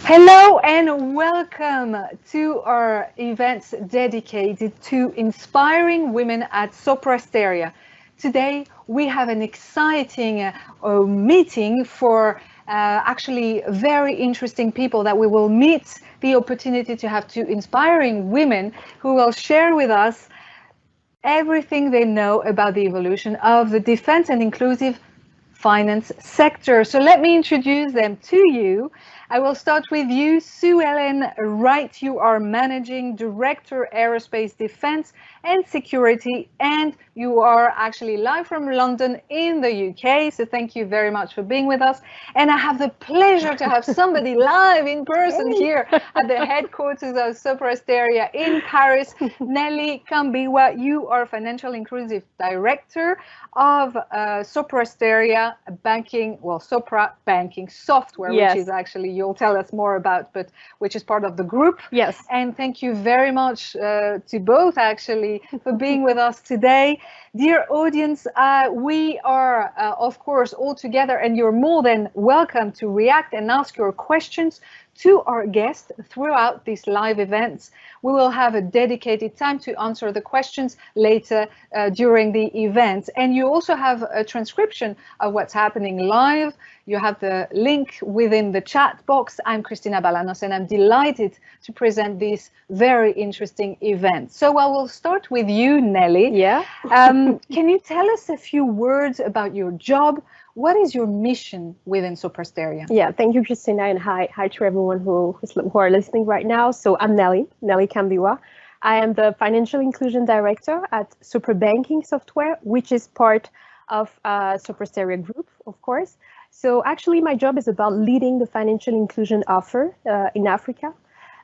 Hello and welcome to our events dedicated to inspiring women at Sopra Steria. Today we have an exciting meeting for actually very interesting people that we will meet the opportunity to have two inspiring women who will share with us everything they know about the evolution of the defense and inclusive finance sector. So let me introduce them to you. I will start with you, Sue Ellen Wright. You are Managing Director, Aerospace Defense and Security, and you are actually live from London in the UK. So thank you very much for being with us. And I have the pleasure to have somebody live in person here at the headquarters of Sopra Steria in Paris. Nelly Kambiwa, you are Financial Inclusive Director of Sopra Steria Banking, well, Sopra Banking Software, Yes. which is actually, you'll tell us more about, but which is part of the group. Yes. And thank you very much to both actually for being with us today. Dear audience, we are, of course, all together, and you're more than welcome to react and ask your questions to our guests throughout these live events. We will have a dedicated time to answer the questions later during the event. And you also have a transcription of what's happening live. You have the link within the chat box. I'm Cristina Balanos, and I'm delighted to present this very interesting event. So I will start with you, Nelly. Yeah. Can you tell us a few words about your job? What is your mission within Sopra Steria? Yeah, thank you, Christina, and hi to everyone who are listening right now. So I'm Nelly Kambiwa. I am the Financial Inclusion Director at Sopra Banking Software, which is part of Sopra Steria Group, of course. So actually, my job is about leading the financial inclusion offer in Africa.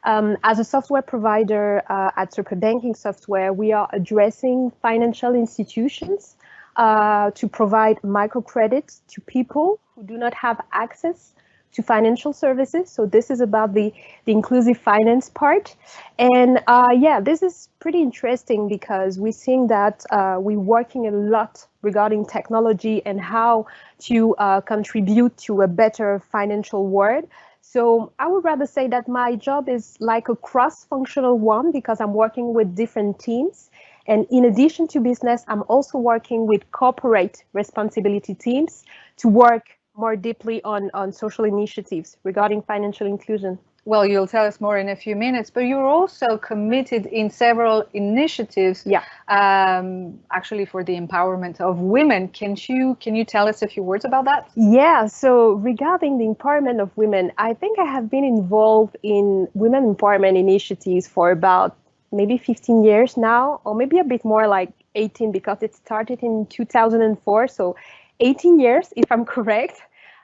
As a software provider at Sopra Banking Software, we are addressing financial institutions to provide microcredits to people who do not have access to financial services. So this is about the inclusive finance part. And yeah, this is pretty interesting because we're seeing that we're working a lot regarding technology and how to contribute to a better financial world. So I would rather say that my job is like a cross-functional one because I'm working with different teams. And in addition to business, I'm also working with corporate responsibility teams to work more deeply on social initiatives regarding financial inclusion. Well, you'll tell us more in a few minutes, but you're also committed in several initiatives, Yeah. Actually for the empowerment of women. Can you tell us a few words about that? Yeah, so regarding the empowerment of women, I think I have been involved in women empowerment initiatives for about maybe 15 years now, or maybe a bit more, like 18, because it started in 2004. So 18 years, if I'm correct.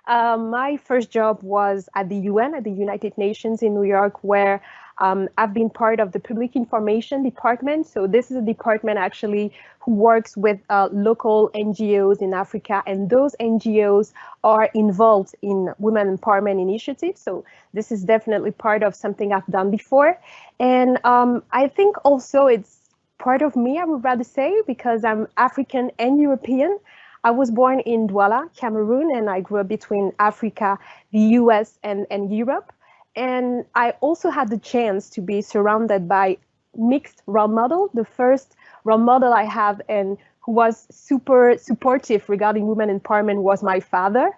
My first job was at the UN, at the United Nations in New York, where I've been part of the Public Information Department. So this is a department actually who works with local NGOs in Africa, and those NGOs are involved in women empowerment initiatives. So this is definitely part of something I've done before. And I think also it's part of me, I would rather say, because I'm African and European. I was born in Douala, Cameroon, and I grew up between Africa, the US, and Europe. And I also had the chance to be surrounded by mixed role model. The first role model I have and who was super supportive regarding women empowerment was my father.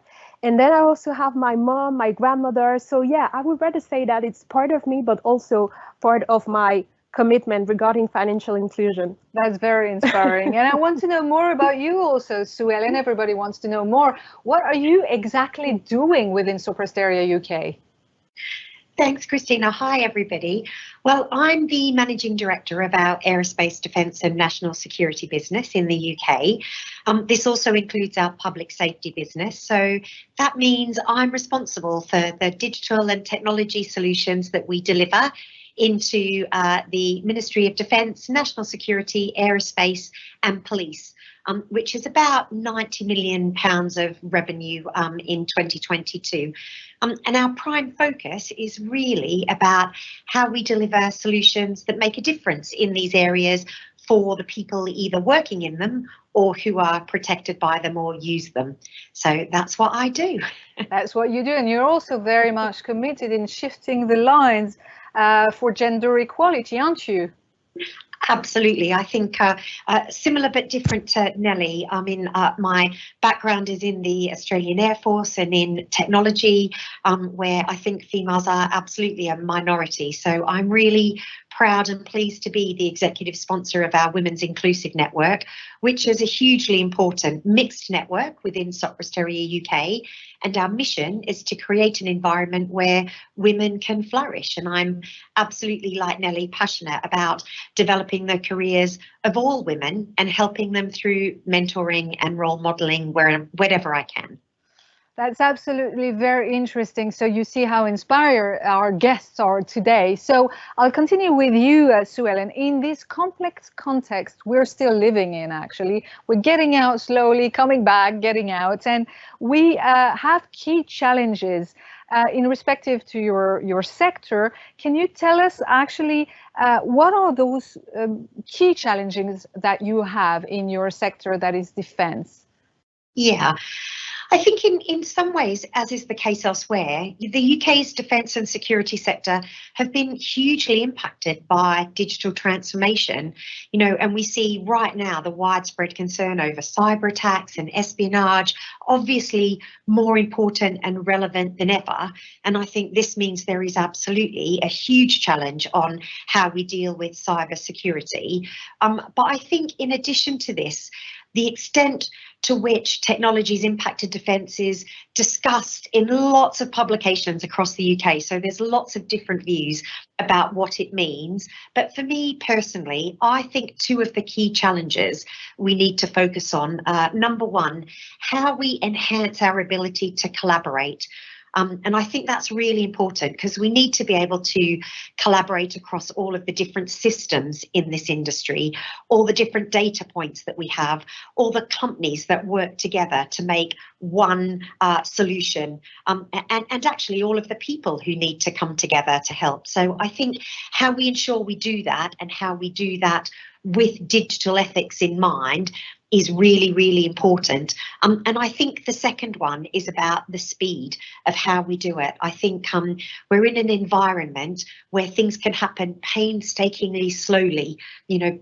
And then I also have my mom, my grandmother. So yeah, I would rather say that it's part of me, but also part of my commitment regarding financial inclusion. That's very inspiring. And I want to know more about you also, Sue Ellen. Everybody wants to know more. What are you exactly doing within Sopra Steria UK? Thanks, Christina. Hi, everybody. Well, I'm the Managing Director of our Aerospace Defence and National Security business in the UK. This also includes our public safety business. So that means I'm responsible for the digital and technology solutions that we deliver into the Ministry of Defence, National Security, Aerospace and Police, which is about £90 million of revenue in 2022. And our prime focus is really about how we deliver solutions that make a difference in these areas for the people either working in them or who are protected by them or use them. So that's what I do. That's what you do, and you're also very much committed in shifting the lines for gender equality, aren't you? Absolutely. I think similar but different to Nelly. I mean, my background is in the Australian Air Force and in technology, where I think females are absolutely a minority. So I'm really proud and pleased to be the executive sponsor of our Women's Inclusive Network, which is a hugely important mixed network within Sopra Steria UK. And our mission is to create an environment where women can flourish. And I'm absolutely, like Nelly, passionate about developing the careers of all women and helping them through mentoring and role modelling wherever I can. That's absolutely very interesting. So you see how inspired our guests are today. So I'll continue with you, Sue Ellen. In this complex context we're still living in, actually, we're getting out slowly, coming back, getting out, and we have key challenges in respective to your sector. Can you tell us actually what are those key challenges that you have in your sector, that is defense? Yeah. I think in some ways, as is the case elsewhere, the UK's defence and security sector have been hugely impacted by digital transformation, and we see right now the widespread concern over cyber attacks and espionage, obviously more important and relevant than ever. And I think this means there is absolutely a huge challenge on how we deal with cyber security. But I think in addition to this, the extent to which technology's impacted defence is discussed in lots of publications across the UK. So there's lots of different views about what it means. But for me personally, I think two of the key challenges we need to focus on, number one, how we enhance our ability to collaborate. And I think that's really important because we need to be able to collaborate across all of the different systems in this industry, all the different data points that we have, all the companies that work together to make one solution, and actually all of the people who need to come together to help. So I think how we ensure we do that and how we do that with digital ethics in mind is really, really important. And I think the second one is about the speed of how we do it. I think we're in an environment where things can happen painstakingly slowly.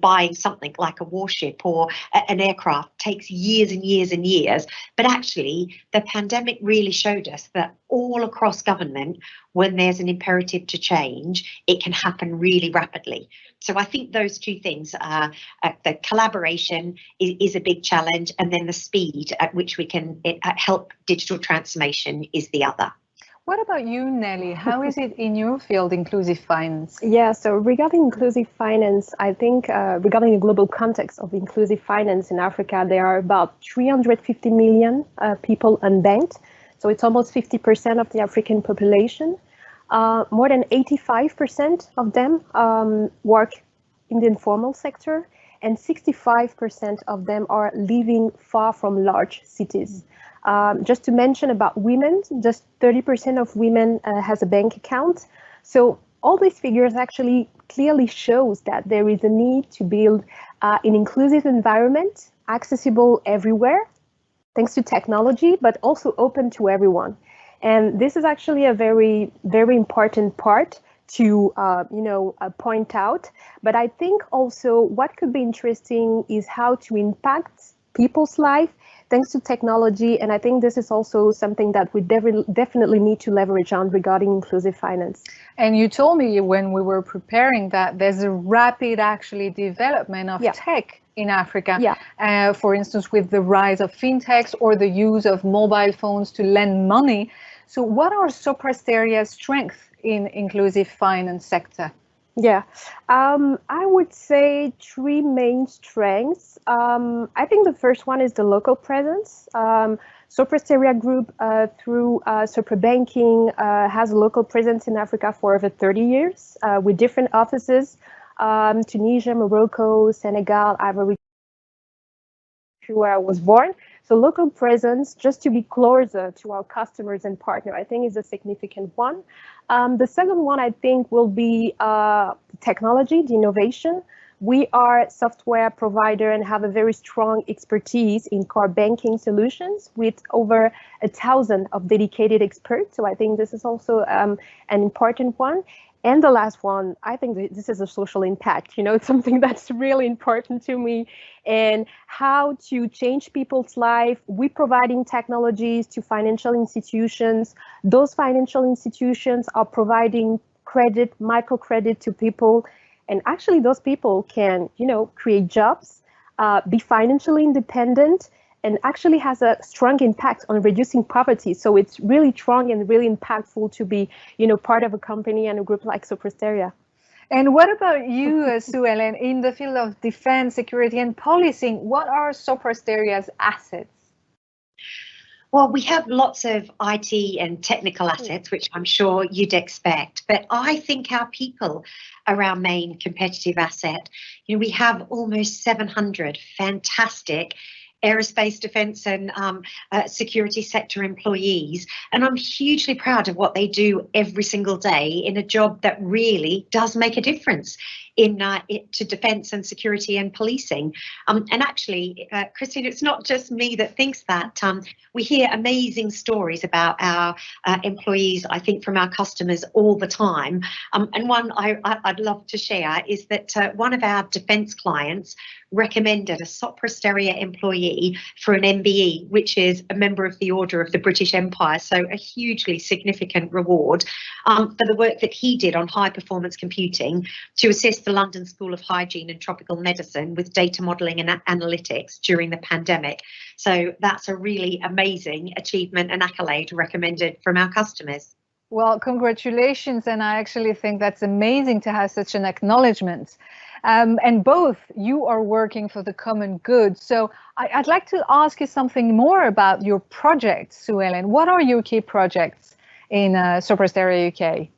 Buying something like a warship or an aircraft takes years and years and years. But actually, the pandemic really showed us that all across government, when there's an imperative to change, it can happen really rapidly. So I think those two things, the collaboration is a big challenge, and then the speed at which we can help digital transformation is the other. What about you, Nelly? How is it in your field, inclusive finance? Yeah, so regarding inclusive finance, I think regarding the global context of inclusive finance in Africa, there are about 350 million people unbanked. So it's almost 50% of the African population. More than 85% of them work in the informal sector, and 65% of them are living far from large cities. Just to mention about women, just 30% of women has a bank account. So all these figures actually clearly shows that there is a need to build an inclusive environment, accessible everywhere, thanks to technology, but also open to everyone. And this is actually a very, very important part to point out. But I think also what could be interesting is how to impact people's life thanks to technology. And I think this is also something that we definitely need to leverage on regarding inclusive finance. And you told me when we were preparing that there's a rapid actually development of tech in Africa. For instance, with the rise of fintechs or the use of mobile phones to lend money. So what are Sopra Steria's strengths in inclusive finance sector? Yeah, I would say three main strengths. I think the first one is the local presence. Sopra Steria Group, through Sopra Banking, has a local presence in Africa for over 30 years with different offices, Tunisia, Morocco, Senegal, Ivory Coast, where I was born. So local presence, just to be closer to our customers and partners, I think is a significant one. The second one, I think, will be technology, the innovation. We are a software provider and have a very strong expertise in core banking solutions with over 1,000 of dedicated experts. So I think this is also an important one. And the last one, I think this is a social impact. It's something that's really important to me, and how to change people's life. We're providing technologies to financial institutions. Those financial institutions are providing credit, microcredit to people. And actually those people can, create jobs, be financially independent, and actually has a strong impact on reducing poverty. So it's really strong and really impactful to be, part of a company and a group like Sopra Steria. And what about you, Sue Ellen, in the field of defense, security, and policing? What are Sopra Steria's assets? Well, we have lots of IT and technical assets, which I'm sure you'd expect, but I think our people are our main competitive asset. We have almost 700 fantastic aerospace, defence and security sector employees, and I'm hugely proud of what they do every single day in a job that really does make a difference to defence and security and policing. And actually, Christine, it's not just me that thinks that. We hear amazing stories about our employees, I think, from our customers all the time. And one I'd love to share is that one of our defence clients recommended a Sopra Steria employee for an MBE, which is a member of the Order of the British Empire, so a hugely significant reward for the work that he did on high performance computing to assist the London School of Hygiene and Tropical Medicine with data modelling and analytics during the pandemic. So that's a really amazing achievement and accolade recommended from our customers. Well, congratulations, and I actually think that's amazing to have such an acknowledgement. And both you are working for the common good. So I'd like to ask you something more about your projects, Sue Ellen. What are your key projects in Sopra Steria UK?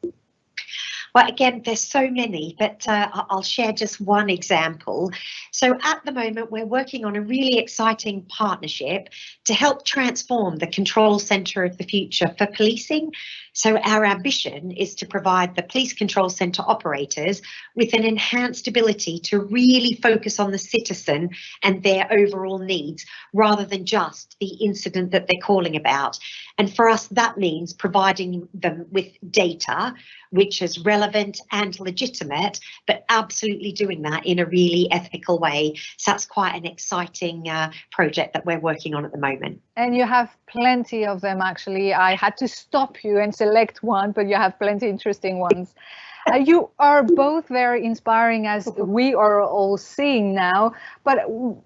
Well, again, there's so many, but I'll share just one example. So at the moment, we're working on a really exciting partnership to help transform the control centre of the future for policing. So our ambition is to provide the police control centre operators with an enhanced ability to really focus on the citizen and their overall needs, rather than just the incident that they're calling about. And for us, that means providing them with data which is relevant and legitimate, but absolutely doing that in a really ethical way. So that's quite an exciting project that we're working on at the moment. And you have plenty of them, actually. I had to stop you and select one, but you have plenty interesting ones. You are both very inspiring, as we are all seeing now. But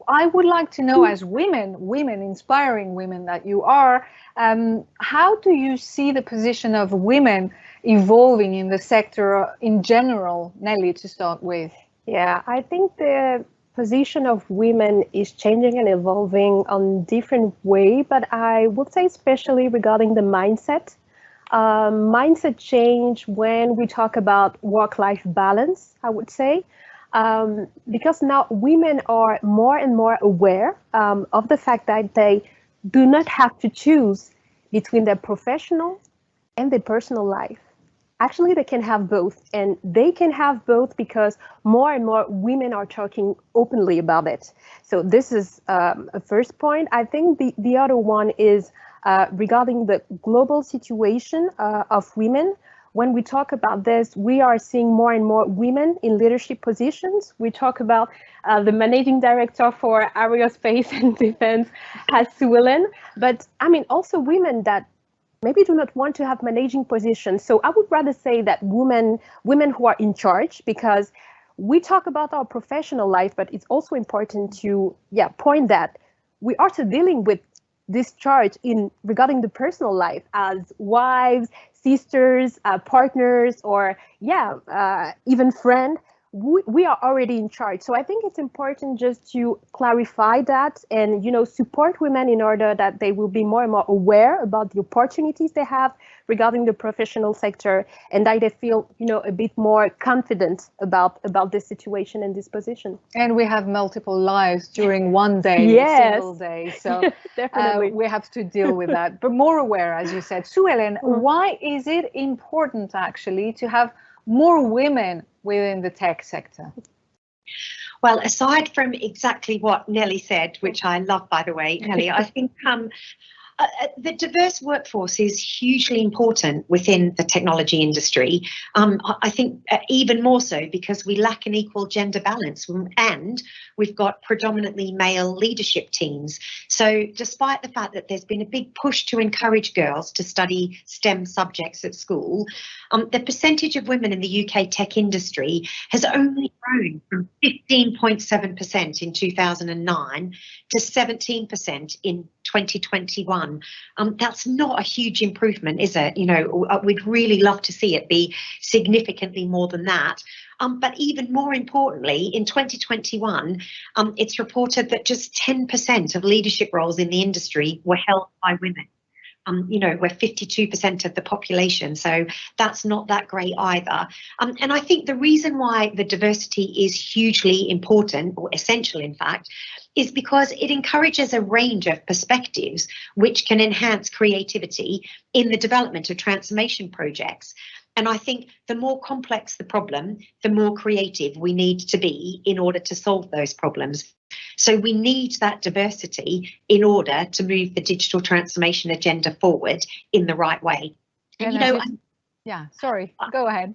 I would like to know, as women, inspiring women that you are, how do you see the position of women evolving in the sector in general? Nelly, to start with. Yeah, I think the position of women is changing and evolving on different way, but I would say especially regarding the mindset. Mindset change when we talk about work-life balance, I would say, because now women are more and more aware of the fact that they do not have to choose between their professional and their personal life. Actually, they can have both, and they can have both because more and more women are talking openly about it. So this is a first point. I think the other one is regarding the global situation of women. When we talk about this, we are seeing more and more women in leadership positions. We talk about the managing director for aerospace and defense as Sue Ellen, but I mean also women that maybe do not want to have managing positions. So I would rather say that women who are in charge, because we talk about our professional life, but it's also important to point that we are also dealing with this charge regarding the personal life as wives, sisters, partners, or even friend. We are already in charge. So I think it's important just to clarify that and, support women in order that they will be more and more aware about the opportunities they have regarding the professional sector, and that they feel, a bit more confident about this situation and this position. And we have multiple lives during one day, single day. So definitely we have to deal with that, but more aware, as you said. Sue Ellen, why is it important actually to have more women within the tech sector? Well, aside from exactly what Nelly said, which I love, by the way, Nelly, I think the diverse workforce is hugely important within the technology industry. I think even more so because we lack an equal gender balance, and we've got predominantly male leadership teams. So despite the fact that there's been a big push to encourage girls to study STEM subjects at school, the percentage of women in the UK tech industry has only grown from 15.7% in 2009 to 17% in 2021. That's not a huge improvement, is it? You know, we'd really love to see it be significantly more than that. But even more importantly, in 2021, it's reported that just 10% of leadership roles in the industry were held by women. You know, we're 52% of the population, so that's not that great either. And I think the reason why the diversity is hugely important, or essential in fact, is because it encourages a range of perspectives which can enhance creativity in the development of transformation projects. And I think the more complex the problem, the more creative we need to be in order to solve those problems. So we need that diversity in order to move the digital transformation agenda forward in the right way. And, you know, yeah, sorry, go ahead.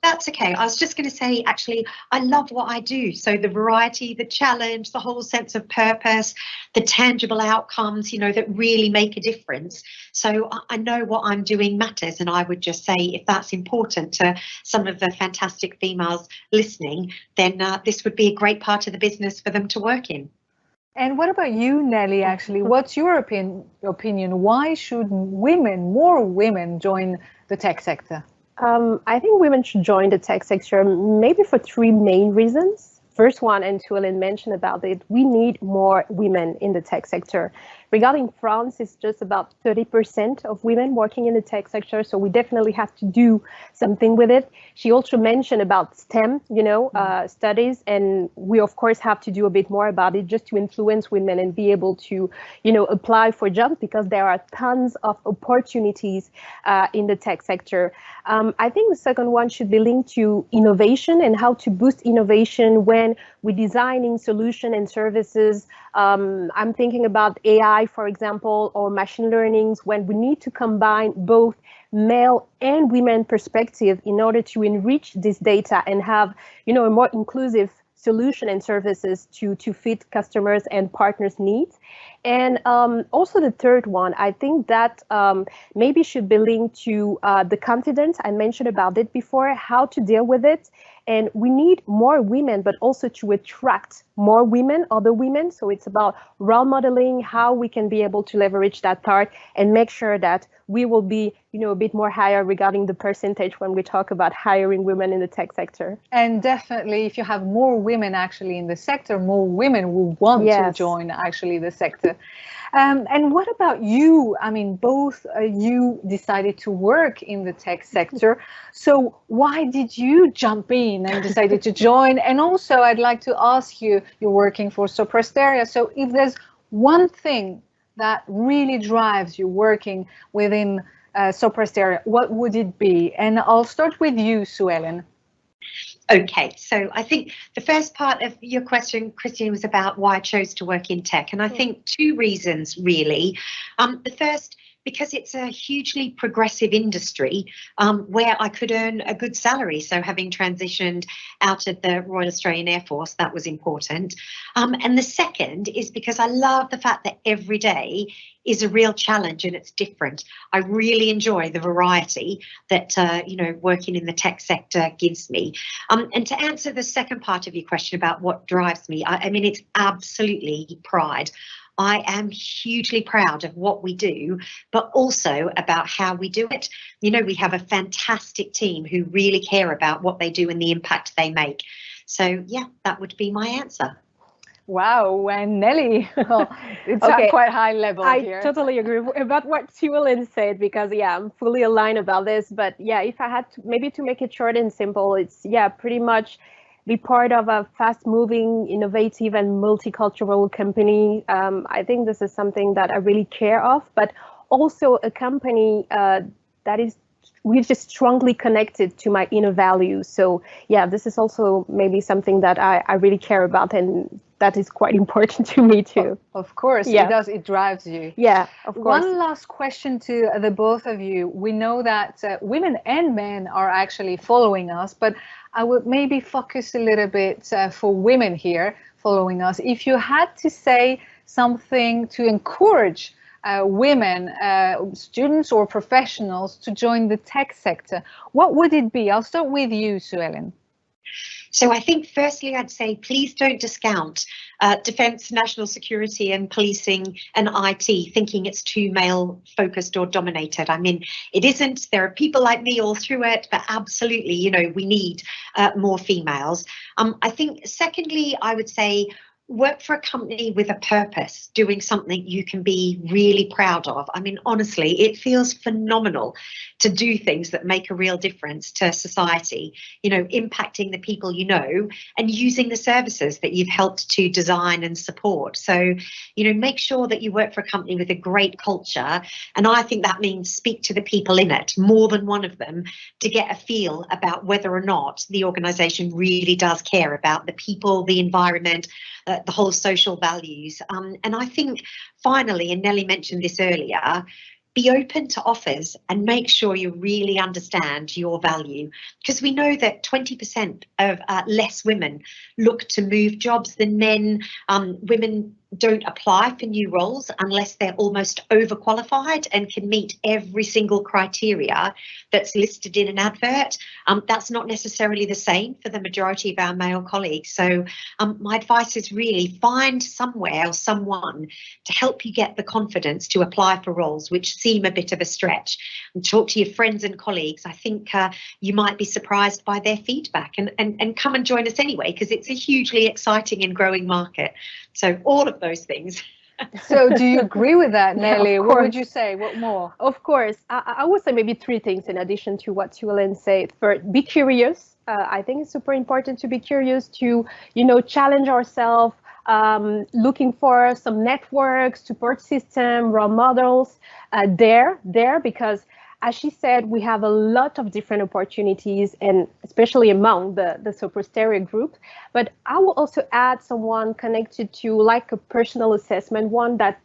That's okay. I was just going to say, actually, I love what I do. So the variety, the challenge, the whole sense of purpose, the tangible outcomes, you know, that really make a difference. So I know what I'm doing matters. And I would just say, if that's important to some of the fantastic females listening, then this would be a great part of the business for them to work in. And what about you, Nelly, actually? What's your opinion? Why should more women join the tech sector? I think women should join the tech sector maybe for three main reasons. First one, and Suellen mentioned about it, we need more women in the tech sector. Regarding France, it's just about 30% of women working in the tech sector, so we definitely have to do something with it. She also mentioned about STEM, studies, and we of course have to do a bit more about it just to influence women and be able to, apply for jobs, because there are tons of opportunities in the tech sector. I think the second one should be linked to innovation and how to boost innovation when we're designing solutions and services. I'm thinking about AI, for example, or machine learnings, when we need to combine both male and women perspective in order to enrich this data and have, a more inclusive solution and services to fit customers and partners' needs. And also the third one, I think that maybe should be linked to the confidence. I mentioned about it before, how to deal with it. And we need more women, but also to attract more women, other women. So it's about role modeling, how we can be able to leverage that part and make sure that we will be, a bit more higher regarding the percentage when we talk about hiring women in the tech sector. And definitely, if you have more women actually in the sector, more women will want to join actually the sector. And what about you? I mean, both you decided to work in the tech sector. So why did you jump in and decided to join? And also, I'd like to ask you, you're working for Sopra Steria. So if there's one thing that really drives you working within Sopra Steria, what would it be? And I'll start with you, Suellen. Okay, so I think the first part of your question, Christine, was about why I chose to work in tech. And I think two reasons, really. The first, because it's a hugely progressive industry where I could earn a good salary. So having transitioned out of the Royal Australian Air Force, that was important. And the second is because I love the fact that every day is a real challenge and it's different. I really enjoy the variety that, working in the tech sector gives me. And to answer the second part of your question about what drives me, I mean, it's absolutely pride. I am hugely proud of what we do, but also about how we do it. We have a fantastic team who really care about what they do and the impact they make. So, yeah, that would be my answer. Wow, and Nelly, it's okay. Quite high level here. I totally agree about what Suellen said, because I'm fully aligned about this. But if I had to make it short and simple, it's pretty much be part of a fast-moving, innovative, and multicultural company. I think this is something that I really care of, but also a company that is which is strongly connected to my inner values. So yeah, this is also maybe something that I really care about, and that is quite important to me too. Of course, Yeah. it does. It drives you. Yeah, of course. One last question to the both of you. We know that women and men are actually following us, but I would maybe focus a little bit for women here following us. If you had to say something to encourage women, students or professionals to join the tech sector, what would it be? I'll start with you, Sue Ellen. So I think firstly, I'd say please don't discount defence, national security and policing and IT, thinking it's too male focused or dominated. I mean, it isn't. There are people like me all through it, but absolutely, you know, we need more females. I think secondly, I would say work for a company with a purpose, doing something you can be really proud of. I mean, honestly, it feels phenomenal to do things that make a real difference to society, you know, impacting the people you know and using the services that you've helped to design and support. So, you know, make sure that you work for a company with a great culture. And I think that means speak to the people in it, more than one of them, to get a feel about whether or not the organisation really does care about the people, the environment, the whole social values. And I think finally, and Nelly mentioned this earlier, be open to offers and make sure you really understand your value, because we know that 20% of less women look to move jobs than men. Women don't apply for new roles unless they're almost overqualified and can meet every single criteria that's listed in an advert. That's not necessarily the same for the majority of our male colleagues. So my advice is really find somewhere or someone to help you get the confidence to apply for roles which seem a bit of a stretch, and talk to your friends and colleagues. I think you might be surprised by their feedback, and come and join us anyway, because it's a hugely exciting and growing market. So all of those things. So do you agree with that, Nelly? Yeah, what would you say? What more? Of course, I would say maybe three things in addition to what Suelen said. First, be curious. I think it's super important to be curious, to, you know, challenge ourselves, looking for some networks, support system, role models there, because as she said, we have a lot of different opportunities, and especially among the Sopra Steria group. But I will also add someone connected to like a personal assessment, one that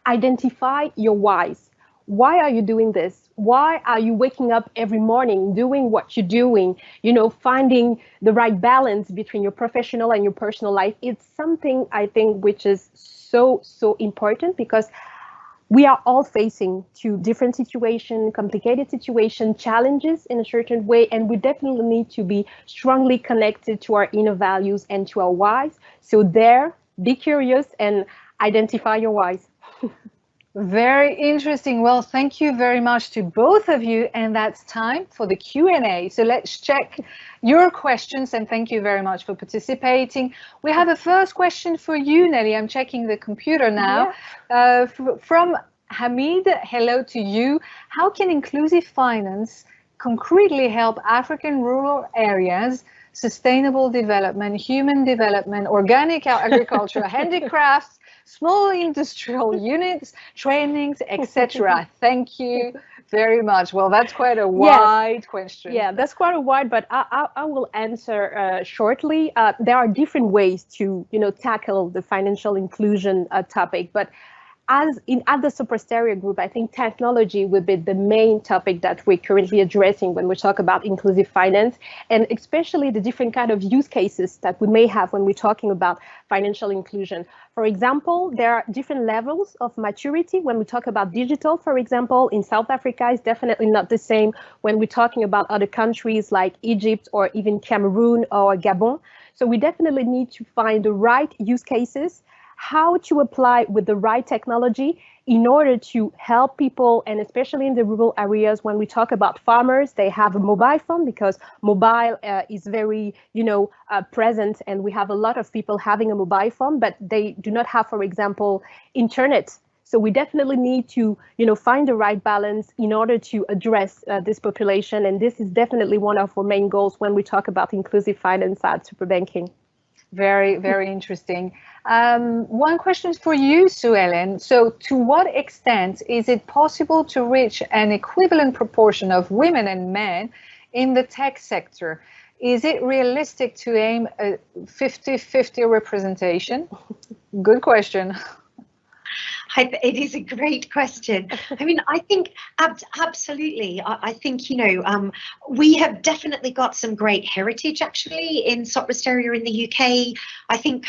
identify your whys. Why are you doing this? Why are you waking up every morning doing what you're doing? You know, finding the right balance between your professional and your personal life. It's something I think which is so important, because we are all facing to different situations, complicated situations, challenges in a certain way, and we definitely need to be strongly connected to our inner values and to our whys. So there, be curious and identify your whys. Very interesting. Well, thank you very much to both of you, and that's time for the Q&A. So let's check your questions, and thank you very much for participating. We have a first question for you, Nelly. I'm checking the computer now. Yeah. From Hamid, hello to you. How can inclusive finance concretely help African rural areas, sustainable development, human development, organic agriculture, handicrafts, small industrial units, trainings, etc.? Thank you very much. Well, that's quite a wide question. Yeah, that's quite a wide, but I will answer shortly. There are different ways to, you know, tackle the financial inclusion topic, but at the Sopra Steria group, I think technology would be the main topic that we're currently addressing when we talk about inclusive finance, and especially the different kind of use cases that we may have when we're talking about financial inclusion. For example, there are different levels of maturity when we talk about digital. For example, in South Africa, it's definitely not the same when we're talking about other countries like Egypt or even Cameroon or Gabon. So we definitely need to find the right use cases, how to apply with the right technology in order to help people, and especially in the rural areas. When we talk about farmers, they have a mobile phone, because mobile is very, you know, present, and we have a lot of people having a mobile phone, but they do not have, for example, internet. So we definitely need to, you know, find the right balance in order to address this population, and this is definitely one of our main goals when we talk about inclusive finance at Super Banking. Very, very interesting. One question for you, Sue Ellen. So, to what extent is it possible to reach an equivalent proportion of women and men in the tech sector? Is it realistic to aim a 50-50 representation? Good question. It is a great question. I mean, I think absolutely. I think, we have definitely got some great heritage actually in Sopra Steria in the UK. I think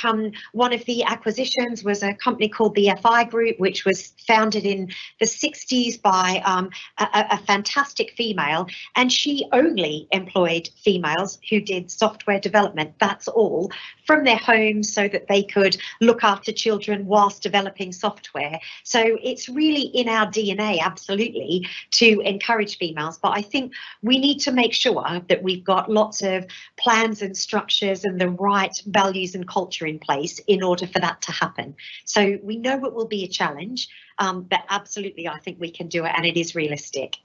one of the acquisitions was a company called the FI Group, which was founded in the 60s by a fantastic female, and she only employed females who did software development. That's all, from their homes so that they could look after children whilst developing software. So it's really in our DNA, absolutely, to encourage females. But I think we need to make sure that we've got lots of plans and structures and the right values and culture in place in order for that to happen. So we know it will be a challenge, but absolutely, I think we can do it, and it is realistic.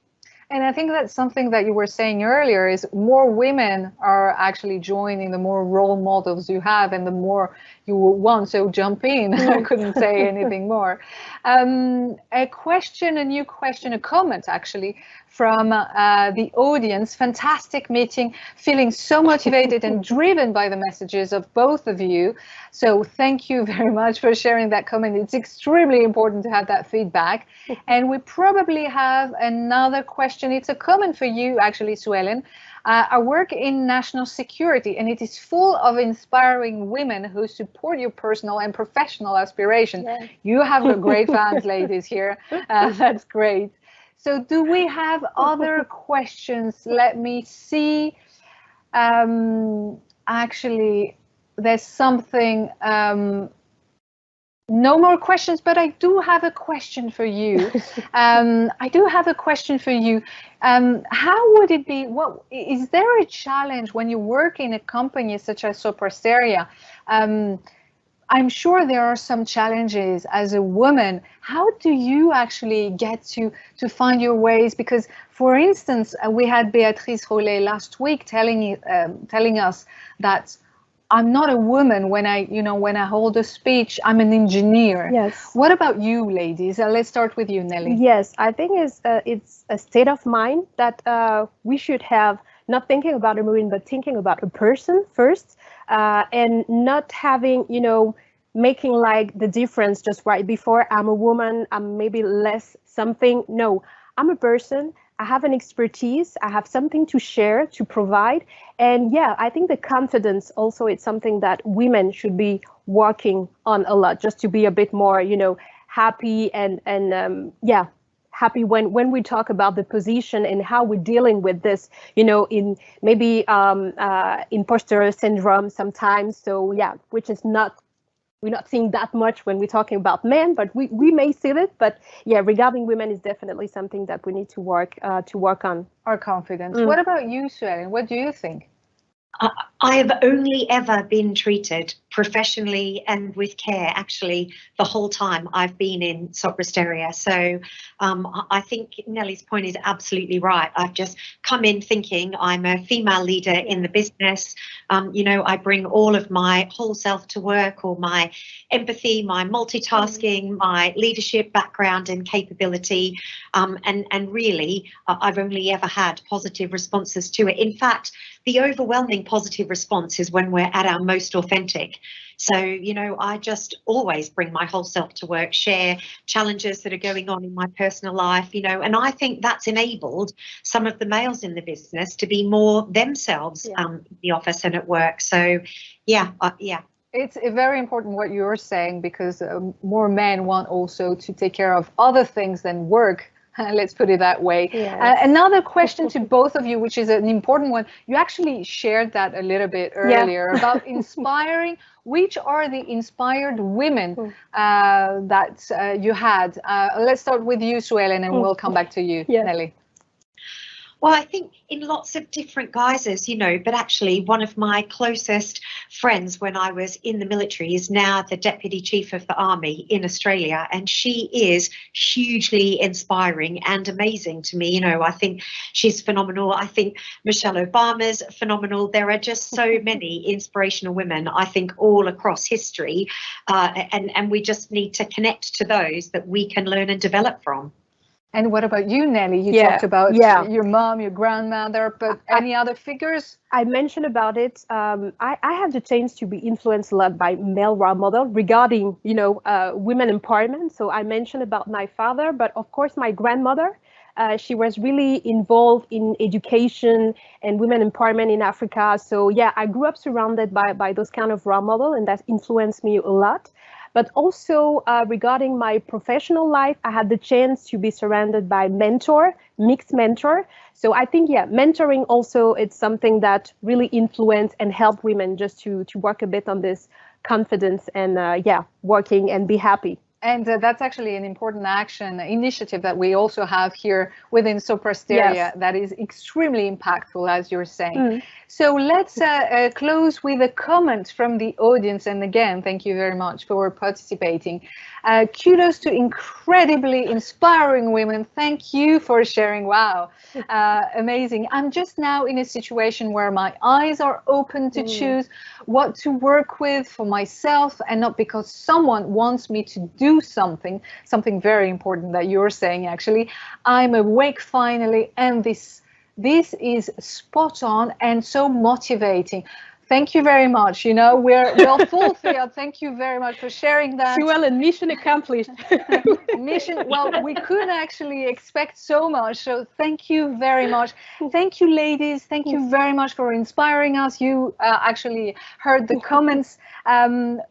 And I think that's something that you were saying earlier is more women are actually joining, the more role models you have and the more you want. So jump in. I couldn't say anything more. A new question, a comment actually from the audience. Fantastic meeting, feeling so motivated and driven by the messages of both of you. So thank you very much for sharing that comment. It's extremely important to have that feedback. And we probably have another question. It's a comment for you, actually, Sue Ellen. I work in national security, and it is full of inspiring women who support your personal and professional aspirations. Yeah. You have great fans, ladies, here. That's great. So do we have other questions? Let me see. Actually, there's something. No more questions, but I do have a question for you. How would it be? What is there a challenge when you work in a company such as Sopra Steria? I'm sure there are some challenges as a woman. How do you actually get to find your ways? Because, for instance, we had Beatrice Rollet last week telling us that I'm not a woman when I hold a speech. I'm an engineer. Yes. What about you, ladies? Let's start with you, Nelly. Yes, I think it's a state of mind that we should have, not thinking about a woman, but thinking about a person first, and not having, making like the difference just right before I'm a woman, I'm maybe less something. No, I'm a person. I have an expertise, I have something to share, to provide. And yeah, I think the confidence also, it's something that women should be working on a lot, just to be a bit more, happy and happy when we talk about the position and how we're dealing with this, in maybe imposter syndrome sometimes. So yeah, which is we're not seeing that much when we're talking about men, but we may see it. But yeah, regarding women is definitely something that we need to work on. Our confidence. What about you, Sue Ellen? What do you think? I have only ever been treated professionally and with care, actually, the whole time I've been in Sopra Steria. So I think Nelly's point is absolutely right. I've just come in thinking I'm a female leader in the business. I bring all of my whole self to work, or my empathy, my multitasking, my leadership background and capability. And really, I've only ever had positive responses to it. In fact, the overwhelming positive response is when we're at our most authentic. So, I just always bring my whole self to work, share challenges that are going on in my personal life, and I think that's enabled some of the males in the business to be more themselves in the office and at work. So, yeah. It's very important what you're saying, because more men want also to take care of other things than work. Let's put it that way. Yes. Another question to both of you, which is an important one. You actually shared that a little bit earlier about inspiring. Which are the inspired women that you had? Let's start with you, Sue Ellen, and we'll come back to you, Nelly. Well, I think in lots of different guises, you know, but actually one of my closest friends when I was in the military is now the Deputy Chief of the Army in Australia, and she is hugely inspiring and amazing to me. You know, I think she's phenomenal. I think Michelle Obama's phenomenal. There are just so many inspirational women, I think, all across history, and we just need to connect to those that we can learn and develop from. And what about you, Nelly? You talked about your mom, your grandmother, but any other figures? I mentioned about it. I had the chance to be influenced a lot by male role model regarding, you know, women empowerment. So I mentioned about my father, but of course my grandmother. She was really involved in education and women empowerment in Africa. So yeah, I grew up surrounded by those kind of role model, and that influenced me a lot. But also regarding my professional life, I had the chance to be surrounded by mixed mentor. So I think, yeah, mentoring also, it's something that really influenced and helped women just to work a bit on this confidence and working and be happy. And that's actually an important action initiative that we also have here within Sopra Steria that is extremely impactful, as you're saying. So let's close with a comment from the audience. And again, thank you very much for participating. Kudos to incredibly inspiring women. Thank you for sharing. Wow, amazing. I'm just now in a situation where my eyes are open to choose what to work with for myself, and not because someone wants me to do something very important that you're saying. Actually, I'm awake finally, and this is spot on and so motivating. Thank you very much. You know, we're fulfilled. Thank you very much for sharing that. Well, and mission accomplished. Well, we couldn't actually expect so much. So thank you very much. Thank you, ladies. Thank you very much for inspiring us. You actually heard the comments.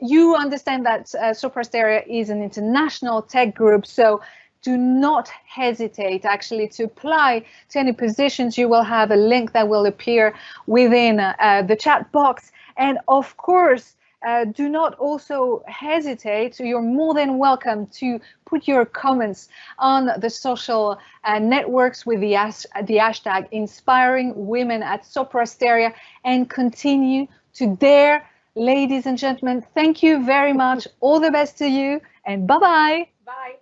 You understand that Sopra Steria is an international tech group. So do not hesitate actually to apply to any positions. You will have a link that will appear within the chat box. And of course, do not also hesitate. You're more than welcome to put your comments on the social networks with the hashtag Inspiring Women at Sopra Steria, and continue to dare. Ladies and gentlemen, thank you very much. All the best to you, and bye-bye. Bye.